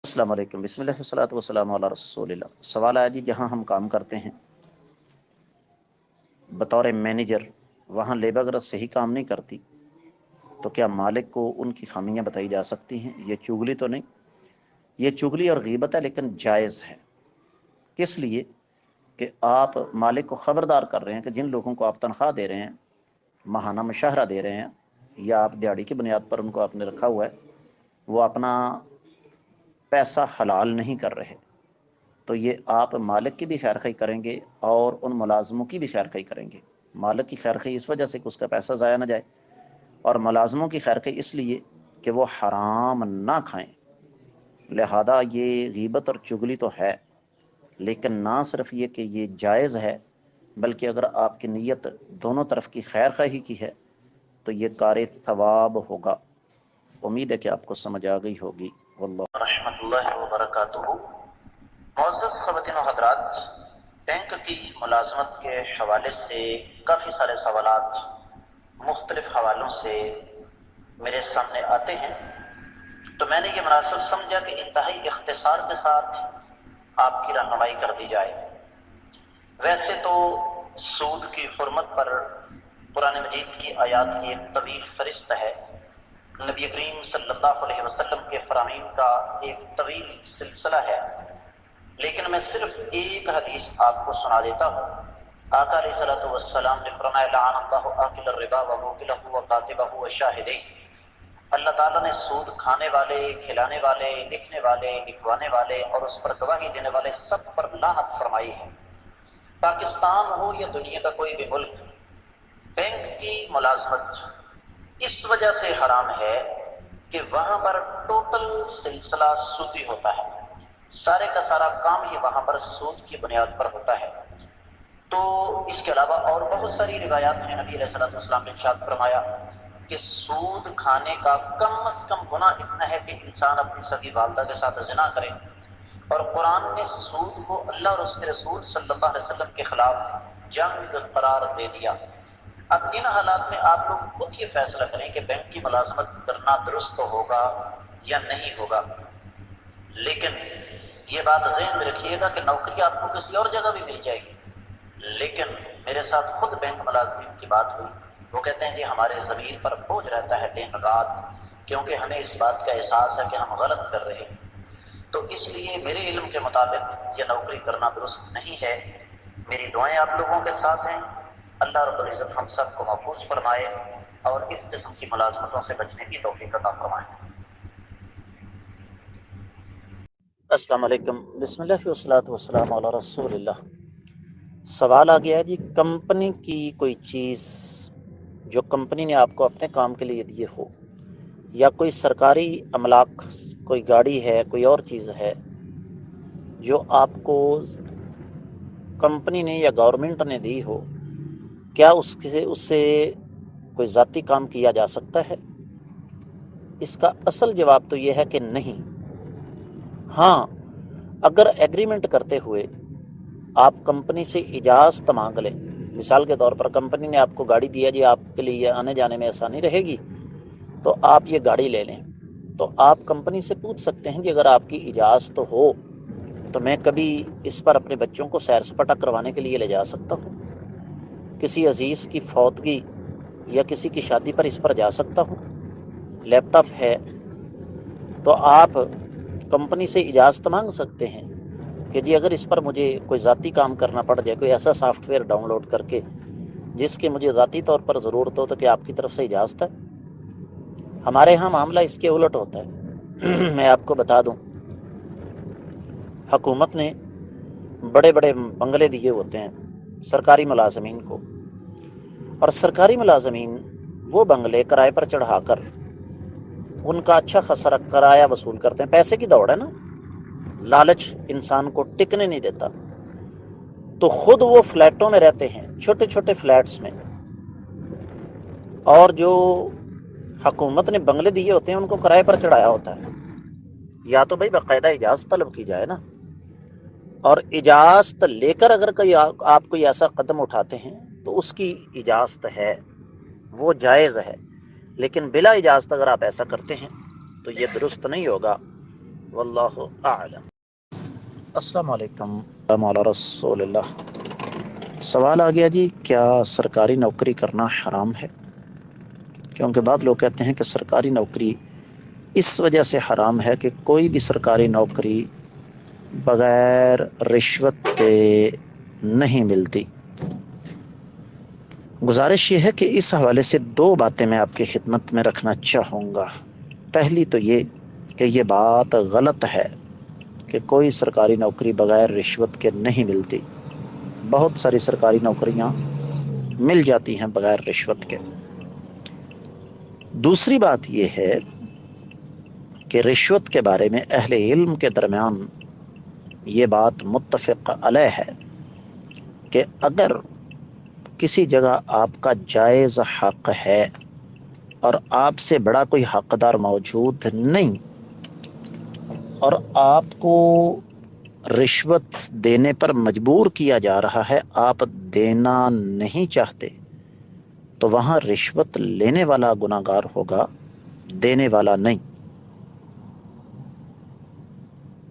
السلام علیکم، بسم اللہ والصلاۃ والسلام علی رسول اللہ۔ سوال آیا جی، جہاں ہم کام کرتے ہیں بطور مینیجر، وہاں لیبر اگر صحیح کام نہیں کرتی تو کیا مالک کو ان کی خامیاں بتائی جا سکتی ہیں؟ یہ چغلی تو نہیں، یہ چغلی اور غیبت ہے، لیکن جائز ہے۔ کس لیے کہ آپ مالک کو خبردار کر رہے ہیں کہ جن لوگوں کو آپ تنخواہ دے رہے ہیں، ماہانہ مشاہرہ دے رہے ہیں، یا آپ دیہڑی کی بنیاد پر ان کو آپ نے رکھا ہوا ہے، وہ اپنا پیسہ حلال نہیں کر رہے، تو یہ آپ مالک کی بھی خیر خواہی کریں گے اور ان ملازموں کی بھی خیر خواہی کریں گے۔ مالک کی خیر خواہی اس وجہ سے کہ اس کا پیسہ ضائع نہ جائے، اور ملازموں کی خیر خواہی اس لیے کہ وہ حرام نہ کھائیں۔ لہذا یہ غیبت اور چغلی تو ہے، لیکن نہ صرف یہ کہ یہ جائز ہے، بلکہ اگر آپ کی نیت دونوں طرف کی خیر خواہی کی ہے تو یہ کار ثواب ہوگا۔ امید ہے کہ آپ کو سمجھ آ گئی ہوگی۔ واللہ رحمۃ اللہ وبرکاتہ۔ معزز خواتین و حضرات، بینک کی ملازمت کے حوالے سے کافی سارے سوالات مختلف حوالوں سے میرے سامنے آتے ہیں، تو میں نے یہ مناسب سمجھا کہ انتہائی اختصار کے ساتھ آپ کی رہنمائی کر دی جائے۔ ویسے تو سود کی حرمت پر قرآن مجید کی آیات کی ایک طویل فہرست ہے، نبی کریم صلی اللہ علیہ وسلم کے فرامین کا ایک طویل سلسلہ ہے، لیکن میں صرف ایک حدیث آپ کو سنا دیتا ہوں۔ آقا علیہ الصلوۃ والسلام نے فرمایا لعن اللہ آکل الربا وموکلہ وکاتبہ وشاہدہ۔ اللہ تعالیٰ نے سود کھانے والے، کھلانے والے، لکھنے والے، لکھوانے والے اور اس پر گواہی دینے والے سب پر لعنت فرمائی ہے۔ پاکستان ہو یا دنیا کا کوئی بھی ملک، بینک کی ملازمت اس وجہ سے حرام ہے کہ وہاں پر ٹوٹل سلسلہ سودی ہوتا ہے، سارے کا سارا کام ہی وہاں پر سود کی بنیاد پر ہوتا ہے۔ تو اس کے علاوہ اور بہت ساری روایات ہیں، نبی علیہ الصلوۃ والسلام نے ارشاد فرمایا کہ سود کھانے کا کم از کم گناہ اتنا ہے کہ انسان اپنی سگی والدہ کے ساتھ زنا کرے، اور قرآن نے سود کو اللہ اور اس کے رسول صلی اللہ علیہ وسلم کے خلاف جنگ قرار دے دیا۔ اب ان حالات میں آپ لوگ خود یہ فیصلہ کریں کہ بینک کی ملازمت کرنا درست ہوگا یا نہیں ہوگا، لیکن یہ بات ذہن میں رکھیے گا کہ نوکری آپ کو کسی اور جگہ بھی مل جائے گی۔ لیکن میرے ساتھ خود بینک ملازمین کی بات ہوئی، وہ کہتے ہیں کہ ہمارے ضمیر پر بوجھ رہتا ہے دن رات، کیونکہ ہمیں اس بات کا احساس ہے کہ ہم غلط کر رہے ہیں۔ تو اس لیے میرے علم کے مطابق یہ نوکری کرنا درست نہیں ہے۔ میری دعائیں آپ لوگوں کے ساتھ ہیں، اللہ رب العزت ہم سب کو محفوظ فرمائے اور اس قسم کی ملازمتوں سے بچنے کی توفیق عطا فرمائے۔ السلام علیکم، بسم اللہ والصلاۃ والسلام علی رسول اللہ۔ سوال آ گیا ہے جی، کمپنی کی کوئی چیز جو کمپنی نے آپ کو اپنے کام کے لیے دیے ہو، یا کوئی سرکاری املاک، کوئی گاڑی ہے، کوئی اور چیز ہے جو آپ کو کمپنی نے یا گورنمنٹ نے دی ہو، کیا اس سے کوئی ذاتی کام کیا جا سکتا ہے؟ اس کا اصل جواب تو یہ ہے کہ نہیں۔ ہاں، اگر ایگریمنٹ کرتے ہوئے آپ کمپنی سے اجازت مانگ لیں، مثال کے طور پر کمپنی نے آپ کو گاڑی دیا جی آپ کے لیے آنے جانے میں آسانی رہے گی تو آپ یہ گاڑی لے لیں، تو آپ کمپنی سے پوچھ سکتے ہیں کہ اگر آپ کی اجازت ہو تو میں کبھی اس پر اپنے بچوں کو سیر سپاٹا کروانے کے لیے لے جا سکتا ہوں، کسی عزیز کی فوتگی یا کسی کی شادی پر اس پر جا سکتا ہوں۔ لیپ ٹاپ ہے تو آپ کمپنی سے اجازت مانگ سکتے ہیں کہ جی اگر اس پر مجھے کوئی ذاتی کام کرنا پڑ جائے، کوئی ایسا سافٹ ویئر ڈاؤن لوڈ کر کے جس کی مجھے ذاتی طور پر ضرورت ہو، تو کیا آپ کی طرف سے اجازت ہے؟ ہمارے ہاں معاملہ اس کے الٹ ہوتا ہے۔ میں آپ کو بتا دوں، حکومت نے بڑے بڑے بنگلے دیے ہوتے ہیں سرکاری ملازمین کو، اور سرکاری ملازمین وہ بنگلے کرائے پر چڑھا کر ان کا اچھا خاصا کرایہ وصول کرتے ہیں۔ پیسے کی دوڑ ہے نا، لالچ انسان کو ٹکنے نہیں دیتا، تو خود وہ فلیٹوں میں رہتے ہیں، چھوٹے چھوٹے فلیٹس میں، اور جو حکومت نے بنگلے دیے ہوتے ہیں ان کو کرائے پر چڑھایا ہوتا ہے۔ یا تو بھائی باقاعدہ اجازت طلب کی جائے نا، اور اجازت لے کر اگر کوئی آپ کوئی ایسا قدم اٹھاتے ہیں تو اس کی اجازت ہے، وہ جائز ہے، لیکن بلا اجازت اگر آپ ایسا کرتے ہیں تو یہ درست نہیں ہوگا۔ واللہ اعلم۔ السلام علیکم، السلام علی رسول اللہ۔ سوال آ گیا جی، کیا سرکاری نوکری کرنا حرام ہے؟ کیونکہ بعض لوگ کہتے ہیں کہ سرکاری نوکری اس وجہ سے حرام ہے کہ کوئی بھی سرکاری نوکری بغیر رشوت کے نہیں ملتی۔ گزارش یہ ہے کہ اس حوالے سے دو باتیں میں آپ کی خدمت میں رکھنا چاہوں گا۔ پہلی تو یہ کہ یہ بات غلط ہے کہ کوئی سرکاری نوکری بغیر رشوت کے نہیں ملتی۔ بہت ساری سرکاری نوکریاں مل جاتی ہیں بغیر رشوت کے۔ دوسری بات یہ ہے کہ رشوت کے بارے میں اہل علم کے درمیان یہ بات متفق علیہ ہے کہ اگر کسی جگہ آپ کا جائز حق ہے اور آپ سے بڑا کوئی حقدار موجود نہیں اور آپ کو رشوت دینے پر مجبور کیا جا رہا ہے، آپ دینا نہیں چاہتے، تو وہاں رشوت لینے والا گناہگار ہوگا، دینے والا نہیں۔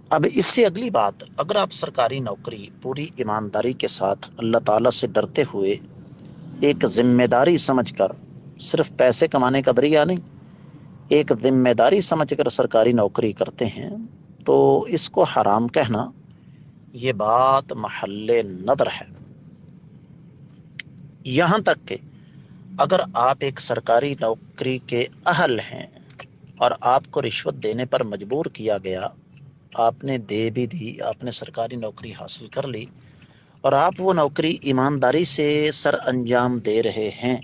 اب اس سے اگلی بات، اگر آپ سرکاری نوکری پوری ایمانداری کے ساتھ اللہ تعالیٰ سے ڈرتے ہوئے ایک ذمہ داری سمجھ کر، صرف پیسے کمانے کا ذریعہ نہیں، ایک ذمہ داری سمجھ کر سرکاری نوکری کرتے ہیں، تو اس کو حرام کہنا یہ بات محل نظر ہے۔ یہاں تک کہ اگر آپ ایک سرکاری نوکری کے اہل ہیں اور آپ کو رشوت دینے پر مجبور کیا گیا، آپ نے دے بھی دی، آپ نے سرکاری نوکری حاصل کر لی اور آپ وہ نوکری ایمانداری سے سر انجام دے رہے ہیں،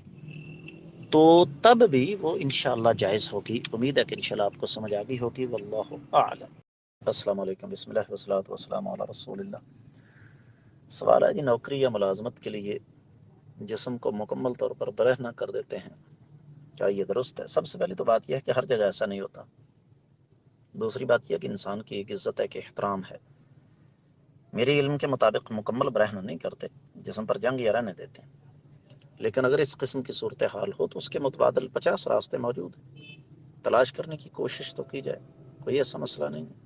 تو تب بھی وہ انشاءاللہ جائز ہوگی۔ امید ہے کہ انشاءاللہ آپ کو سمجھ آ گئی ہوگی، واللہ اعلم۔ السلام علیکم، بسم اللہ والصلاۃ والسلام علی رسول اللہ۔ سوال ہے جی، نوکری یا ملازمت کے لیے جسم کو مکمل طور پر برہنہ کر دیتے ہیں، کیا یہ درست ہے؟ سب سے پہلی تو بات یہ ہے کہ ہر جگہ ایسا نہیں ہوتا۔ دوسری بات یہ کہ انسان کی ایک عزت ہے، کہ احترام ہے۔ میرے علم کے مطابق مکمل برہنہ نہیں کرتے، جسم پر جنگ یا رہنے دیتے ہیں، لیکن اگر اس قسم کی صورتحال ہو تو اس کے متبادل 50 راستے موجود ہیں، تلاش کرنے کی کوشش تو کی جائے، کوئی ایسا مسئلہ نہیں ہے۔